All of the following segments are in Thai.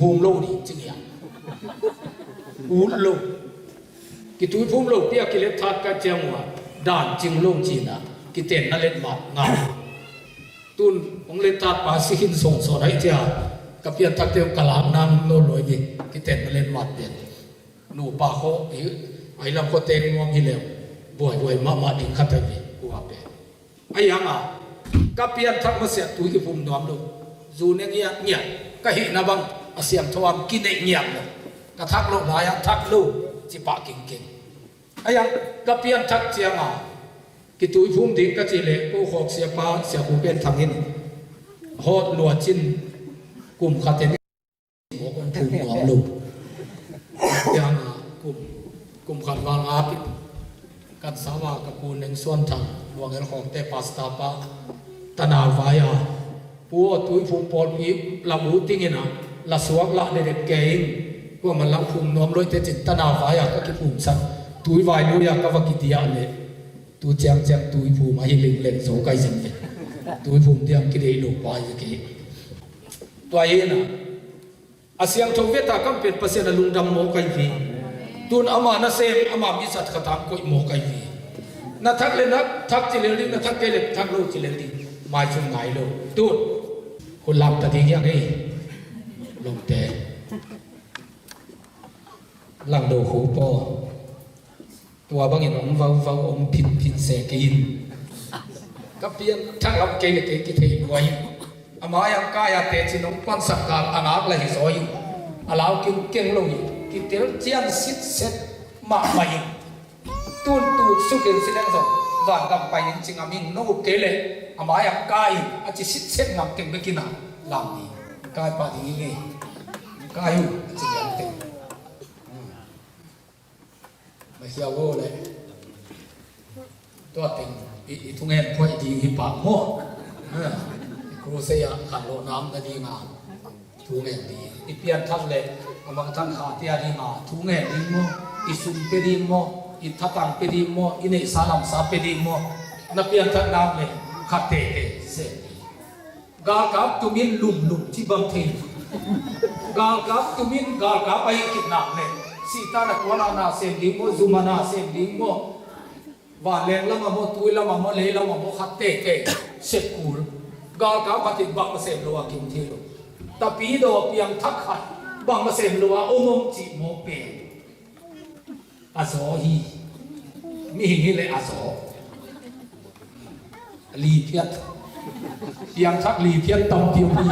ภูมิโลนี่จริงอย่างอูโลกิตุยภูมิโลเปียกิเลสทัดกันเจียงว่าด่านจริงโลจีน่ะกิเตนนั่นเล่นมาเงาตุนองเลตัดปาสิหินส่งสอนให้เจ้ากับเพียนทักเตียวกลามน้ำโนลอยดิกิเตนนั่นเล่นมาเปลี่ยนหนูปาโคไอ้ลำโคเตนงอมฮิเลวบ่อยมาดิ่งขัดไปกูว่าเป็นไอ้ยังอ่ะกับเพียนทักมาเสียตุยกิภูมิน้อมดูจูเนี่ยเงียบก็เห็นนะบังเสียงทวามกินเงียบเลยกระทักโลกหลายทักลูกจิปะเก่งไอ้ยังกับเพียนทักเจียงอ่ะกิตุยภูมิดิ่งก็จีเล่กูขอกเสียป้าเสียกูเป็นทางหินฮอดลัวจินกลุ่มขัดเต็นหัวคนภูมิน้อมลูกยังกลุ่มขัดวางอาปิกันสาวกับกูหนึ่งส่วนทางดวงเงินของเตปาสตาปะตนาวายาปัวตุยภูมิปอดอีละมูติงินะละสวกละเด็ดเก่งพวกมันลังภูมิน้อมลอยเตจิตตนาวายาก็คิดภูมิสักตุยวายนุยากวกิติยาเลยตุเจียงตุยภูมิให้ลิงเล่นโสไกสินเป็นตุยภูมิเดียมกิเลลูกปายกี่ตัวเองนะอาเซียงทวีตากัมเป็นเปอร์เซ็นต์ลุงดำโมไกฟีตุนอามานาเซมอามามิสัตขตามกุยโมไกฟีนัทักเลนักทักจิเลลินัทักเกเลทักโลจิเลลิมาชุมไงโลตุนคนลำตะดิ้งยังไงลงแต่ลังโดหูปอตัวบางอย่างองเฝ้าองพินเสกินก็เพียงทั้งลำเกลเกกิเทไว้อามายังกายเตจินองปันสักการอนาคเลยสอยอาลาวเก่งลงกิเตลเจียนสิทธิ์เสร็จมาใหม่ตุนตูสุกินสิเล่นส่งวันกำไปจริงๆอามิงนกเกลเลยอามายังกายอาจิสิทธิ์เสร็จงำเก่งไปกินอ่ะลำนี้กายปาดีงี้กายอยู่จริงๆเก่งไม่เชี่ยวโว้เลยตัวเต็งอีทุ่งเงินพ่อดีอีปากโม่ครูเสียขันโลน้ำก็ดีงามทุ่งเงินดีอีเปียนทัดเลยเอามาทั้งขาเตียดีงามทุ่งเงินดีโม่อีสุนเปดีโม่อีทัตังเปดีโม่อีเนสาลัมสาเปดีโม่นับเปียนทัดน้ำเลยขัดเตะเสียกากับตุมินลุ่มที่บางทีกากับตุมินกากับไปกินหนักเลยสีตาหนักวนาเซมดิโมซุมานาเซมดิโมว่าแรงละมาโมตุยละมาโมเลละมาโมขัดเตะเสร็จกูกากับปฏิบัติเซมลัวกินทีโลแต่ปีโดเพียงทักขัดบางเซมลัวอมงจิโมเปอาโซฮีมีหิเลยอาโซลีเพียรเพียงทักลีเพียรตอมเทียวมี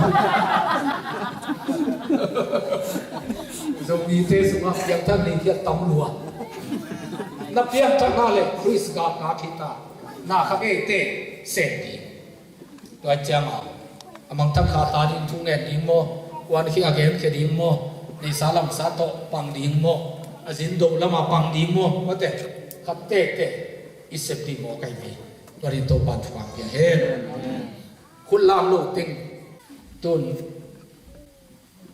จงมีเทสุมาเพียงทักลีเพียรตอมลัวนับเพียงทักนาเลยคริสกาคิตาหน้าข้าเอเตเซนดีตัวเจ้าอามังทักขาตาดินทุ่งเงินดิโมวันขี้อาเกนเขดิโมในสาลัมสาโตปังดิโมอาจินโดละมาปังดิโมว่าแต่ขับเตอิเซปดิโมไกมีวริโตปันฟังเพียงเห็นคุณลามโลกติงตุน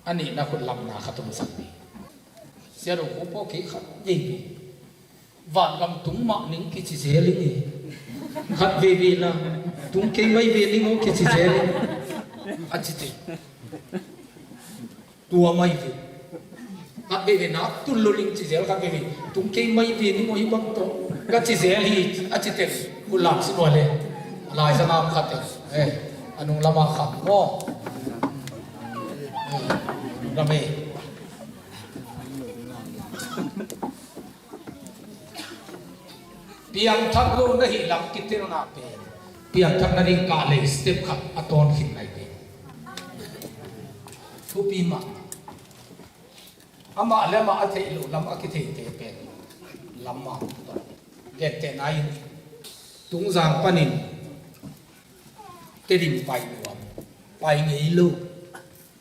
อันนี้นะคุณลำนาขัดตุมสักดีเสียรูปพวกขี้ขัดยิ่งวันกำตุ้งมักนิ่งกิจเสลิงขัดเววีนะตุ้งเก่งไม่เวลิงโอกิจเสลิงอันจิตตัวไม่เวขัดเววีนะตุนโลลิงจิเสลขัดเววีตุ้งเก่งไม่เวลิงโอฮิบังโตก็จิเสลีอันจิตคุณลำสิบวันเลยลายสนามขัดอันนู้นละมาขับง้อระเมเพียงทักโลนหิลับกิตติโนนาเปเพียงทักนาริกาเลสเต็ปขับอัตอนหินไหนเปทุปีมาอามาเลมาอัฐิโลลำอักิเทเตเปลำมาเกตเตนายตุงจางปนินเตดิมไปรวมไปงี้ลูก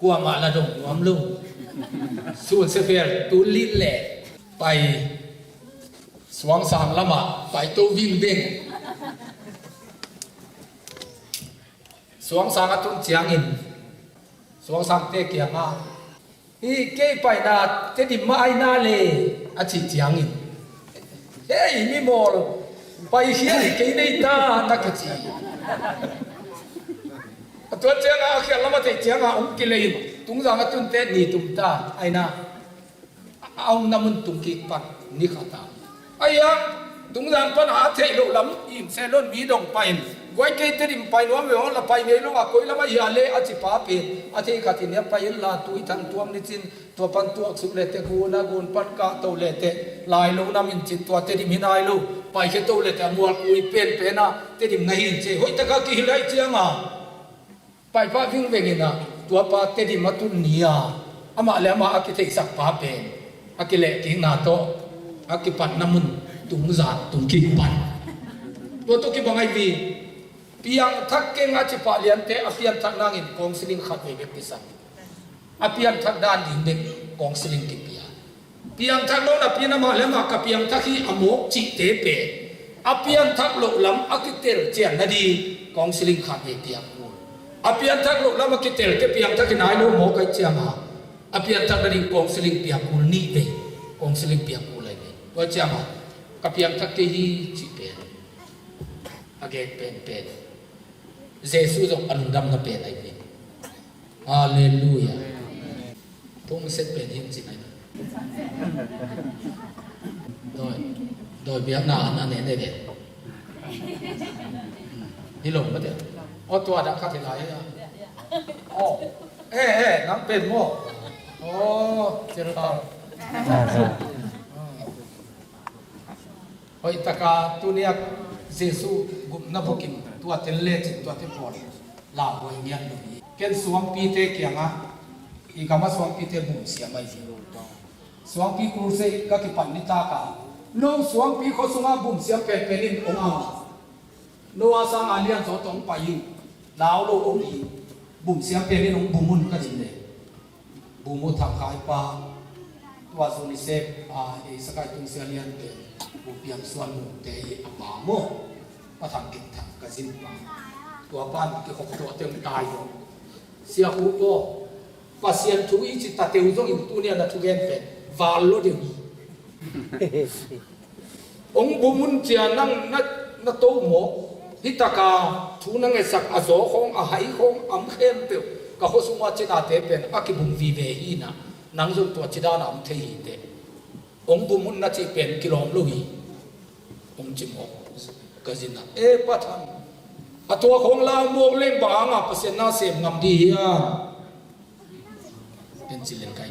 กลัวมาละดงรวมลูกส่วนเซเฟียตูลินแหละไปสวงสางละมาไปตัววิ่งเด้งสวงสางตุนเจียงอินสวงสางเตเกียงาอีเก้ไปนาเตดิมมาไอนาเลอาชิเจียงอินเฮ้ยมีโมลไปเฮียเก้ในตานักจี ตัวเจ้าอาเขียนแล้วมาติเจ้าองกิเลนตุงจางตุนเตนี่ตุมตาไอ้น่ะเอาน้ำมันตุงกิปันนี่ขาตาไอ้ยังตุงจางปัญหาเทลุลำอิมเซลอนมีดงไปไว้เกตริมไปน้องเวลละไปเวลว่าคุยแล้วมาอย่าเละอจิปาเปอธิขัดที่เนี้ยไปลาตุยทันตัวนิจินตัวปันตัวสุเลเตกูนากูนปันกาโตเลเตลายลูน้ำมินจิตตัวเตดิมินายลูไปแค่โตเลเตมัวคุยเป็นนะเตดิมไงหินเจหอยตะกากิฮิไลเจียงอ่ะไปป้าวิ่งเวงินะตัวป้าเตดิมาตุนเนียอามาแล้วมาอากิเทสักป้าเป็นอากิเลกินาโตอากิปันน้ำมันตุงจานตุงกิปันตัวตุกิบังไอวีเพียงทักเก่งอาชีพเลียนเตอเพียงทักนางอินกองสิลิงขัดเวกพิสันอเพียงทักด้านดินเด็กกองสิลิงกิเปียเพียงทักโน่นอเพียงมาแล้วมากับเพียงทักที่อโมกจิเตเปอเพียงทักโลลำอกิเตลเจียนนาดีกองสิลิงขัดเวเปียกูอเพียงทักโลลำอกิเตลเตเพียงทักที่นายโลโมกเจียงาอเพียงทักนาดีกองสิลิงเปียกูนี่เวกองสิลิงเปียกูเลยเวตัวเจียงากับเพียงทักที่จิเปอเกเป็นเยซูจงอนุดำนับเป็นอะไรเนี่ยฮาเลลูยาพวกมันเสร็จเป็นยังจริงไหมโดยเบียร์หน้านั่นเองได้เด็ดนี่หลงมาเดี๋ยวอ๋อตัวดักขัดที่ไหนอ่ะอ๋อน้ำเป็นโม่โอ้เจริญต่อเฮ้ยตะกาตัวเนี้ยเยซูกุมนับกินตัวเทเลจิตัวเทพอลลาบวยเงียนดูเกินสวงปีเตเกียงอ่ะอีกคำว่าสวงปีเตบุเสียไม่จริงสวงปีครูเซก็คือปันนิตากาโนสวงปีเขาสวงบุเสียเป็นนินองอาโนอาสังอาเลียนสอตองไปยิงลาวโลองอีบุเสียเป็นนินองบุมุนก็จริงเลยบุมุทางขายปลาตัวสุนิเซฟสกายตุงเสียเลียนเป็นบุเปียมส่วนมุเตยปาโมมาทำกิจทำกระสินปาตัวบ้านที่เขาตัวเต็มตายอยู่เสียหูโอภาษาทุกอีจิตตาเตวจงอินตัวเนี่ยนะทุกอย่างเป็นวาลโลเดียวนี้องบุมุนเจียนั่งนักโตหมอฮิตากาทุนังเอสักอาโซของอาหายของอัมเข้มเปียวก็เขาสมว่าจิตอาเตเป็นอากิบุมวีเวฮีนะนังจงตัวจิตานาอัมเทียเตองบุมุนนัจิเป็นกิโลมลุยองจิมอกก็จินะปัทานตัวของเราโมกเล่งบางเปอร์เซ็นต์น่าเสียงำดีเป็นสิเลนไก่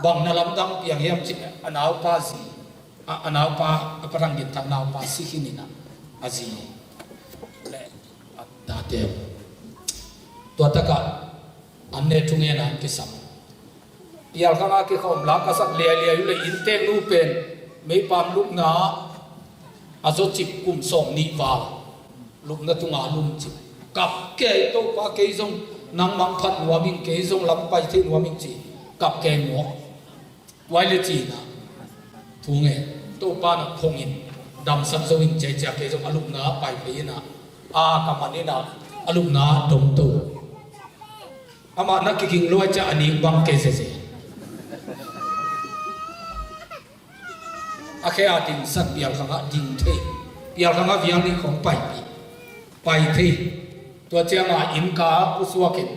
บางนาลำดังเพียงเยี่ยมจิอนาวปาซีอนาวปาปรังกินทางนาวปาสิขินินะอาซีและตาเตียวตัวตะกัดอันเนทุงเงินกิสัมยาลข้างอาคิเขาหลักสักเลียอยู่เลยอินเตนูเป็นไม่ปามลุกนาอาโซจิบกุมส่งนิวาลุกนาตุงอาลุมจิบกับเกยโตปาเกยซงนางมังพัดวัวมิงเกยซงลำไปที่วัวมิงจีกับเกยหมวกไว้เลยจีนะทุงเงินโตปานะพงอินดำสัมสวิงเจเจเกยซงอาลุกนาไปปีนะอากามันนี่นะอาลุกนาดมโตอามานักกิงลอยจะอันนี้บังเกยเสียอาแค่อาดินสักเปียลข้างดินเทเปียลข้างวิญญาณของไปเทตัวเจ้ามาอินกาอุสวากิน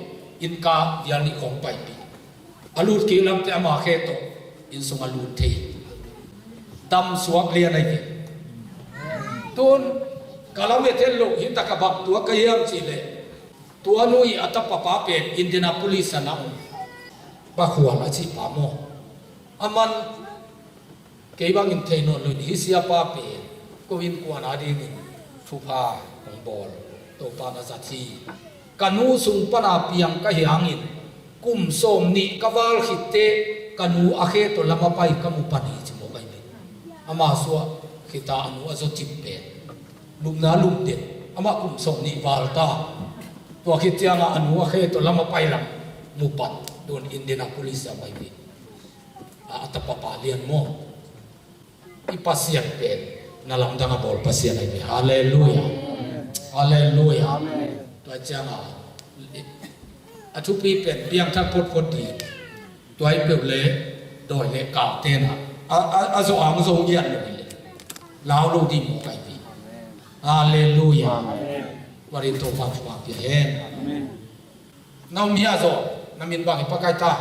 อินกาวิญญาณของไปปีอลูดกิลำเตมาแค่โตอินสงอลูดเทดำสวกเลียนไอ้กิตุนกาลเมเทลโลหินตะกบักตัวกยามจีเลตัวนุยอัตปปาเป็นอินเดียนาโพลิสนะบะขวาละจิปาโมอามันเกี่ยบังอินเทนนลุนฮิสยาปาเปก็วินกวนอาดีนิฟูพาของบอลโตปานาจัตีกันูสุงปนาเปียงกะเฮียงินกุมสมนิกวาลขิเตกันูอาเคตลามาไปกัมุปนีจิโมไกมิอามาสัวขิตาอนุอโซจิเปลุมนาลุมเด็ดอามากุมสมนิวาลตาตัวขิตยังอนุอาเคตลามาไปลังมุปัดโดนอินเดียนาโพลิสเอาไว้บิอัตปปาเลียนโมipasian pen nalam danga bol pasian ai haleluya haleluya to changa athupi pen piang thak pot pot di toy pe le doi le ka te na a zo ang zo yan le lao lo di mo kai pi haleluya warin to fa fa pi hen nau mia zo namin bang ipakai ta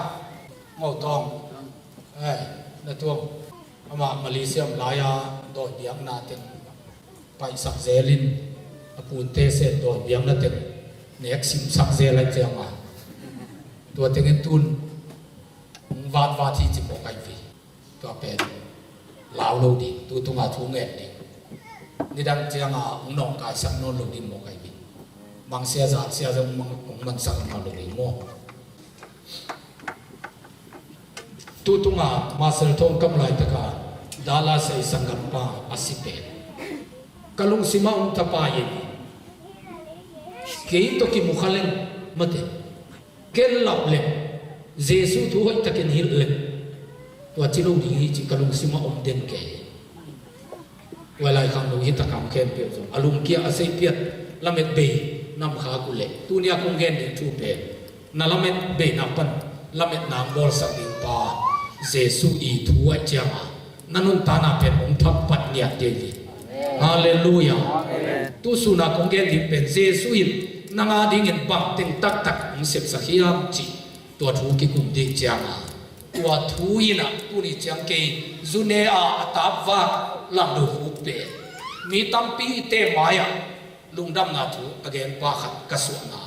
ngau tong na tuang ama Malaysia Malaya do biang na ten pai sak zelin apun te se do biang na ten nek sim sak zelai changa tua tengen tun van va thi chi mo kai vi tua pen lao lo di tu tunga thu nge di ni dang changa nong kai sak non lo di mo kai vi mang sia za sia jong man sak ma lo di mo tu tunga masal thong kam lai taka dala sai sangam pa asipe kalung sima tapa ye ke to ki mukhaleng mate kel lap le jesu thu hoi takin hil le to chilo di hi chi kalung sima den ke walai kham lo hi takam ken pe zo alung kia asai piat lamet be nam kha ku le tu nia kong gen de thu pe na lamet be na pan lamet na bol sak ding pa jesu I thu a chama nanun tana pe ong thap pat nia te vi hallelujah tu suna kong gen di pen jesu in nanga ding in bang ting tak tak ong sep sakhiam chi to thu ki kum di chama tua thu ina tu ni chang ke zune a atap wa lam do hu pe mi tampi te maya lungdam na thu again pa khat kasu na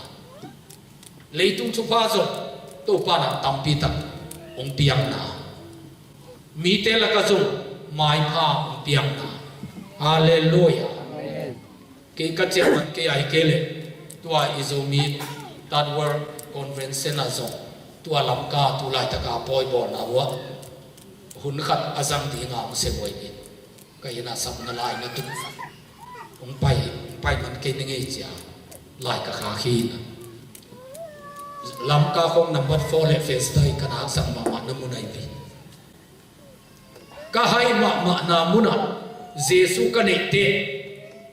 leitung chu pa zo to pa na tampi tak ong piang na mi te la ka zo mai pha ong piang na hallelujah ke ka che man ke ai ke le tua izomi that word conference na zo tua lam ka tu lai ta ka poi bo na wa hun khat azam di nga se moi ni ka ina sam na lai na tu ong pai man ke ni ngai cha lai ka kha khi na lam ka khong number 4 le face dai kana sang ma ma na munai bi ka hai ma na muna jesu ka ne te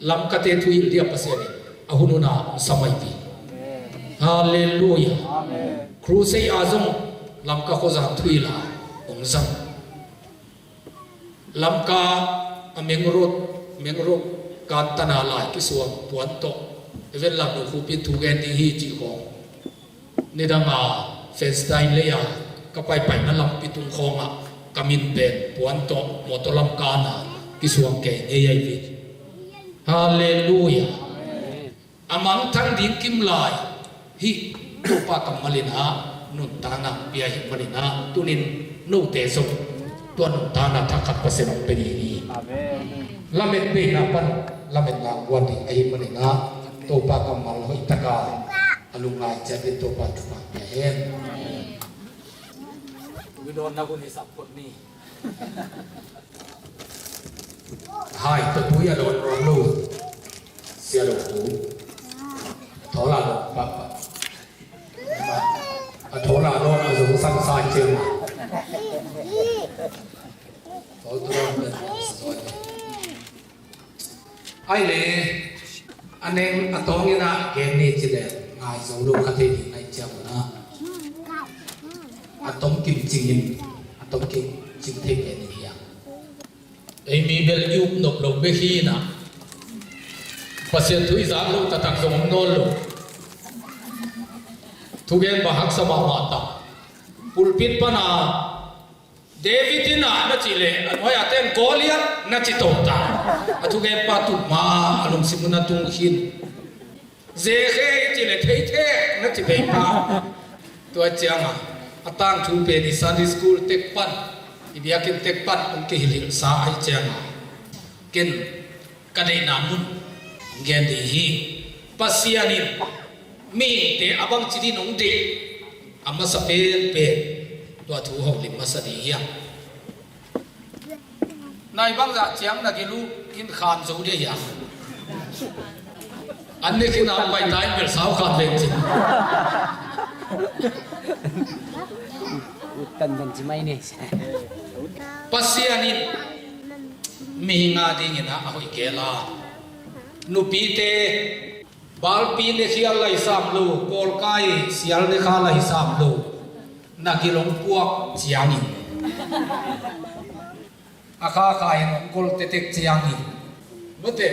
lam ka te thui dia paseni ahununa samai bi hallelujah amen crusade azong lam ka khoza thui la ong zam lam ka mengrot kan tana lai ki suam puan to even lam no khu pi thu gen ti hi chi ko ni danga face time le ya ka pai na lam pi tung khonga kamin ben puan to motolam kana ki suam ke ai vi hallelujah amang thang ding kim lai hi tu pa kamalina nun tana pia hi malina tunin no te so tuan tana thakat pasen pe ni amen lamet pe na pan lamet na wadi ai malina to pa kamal hoi taka alungai jadi to pa tu pa hen we don na kun hisap pot ni hai to tu ya don rom lu sia lo ku thọ là ba thọ là lo là dùng sang sai chưa mà thọ tôi ai lệ anh em anh tông như na cái này chỉ là ngài dùng đồ khát thì này chẳng na anh tông kim chinh anh tông kim chinh thêm cái này à em mi bel yêu nộp lộc bê hi na pasien thui za lo ta tak zong nol lo thugen ba hak sama ma ta pulpit pana david ina na chile anoi aten goliath na chi to ta athugen pa tu ma alum simuna tung hin je khe chile the na chi be pa to changa atang thu pe ni sunday school tek pan ibiakin tek pan ong ke hilil sa ai changa ken kadai namun gen di hi pasianin mi te abang chidi nong de amma sa pe to thu ho lim ma sa di ya nai bang za chiang na ki lu in khan zo de ya an ne ki na pai tai mel sao khan le chi cần chỉ may này pasianin mi nga ding ina ahoi ke la nupi te balpi ne khial lai sam lo kol kai sial ne kha lai sam lo na ki long puak chiang in akha khai non kol te tek chiang in bote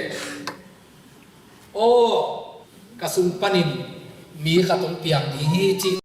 o kasum panin มีขัดตรงเปียงดีจริง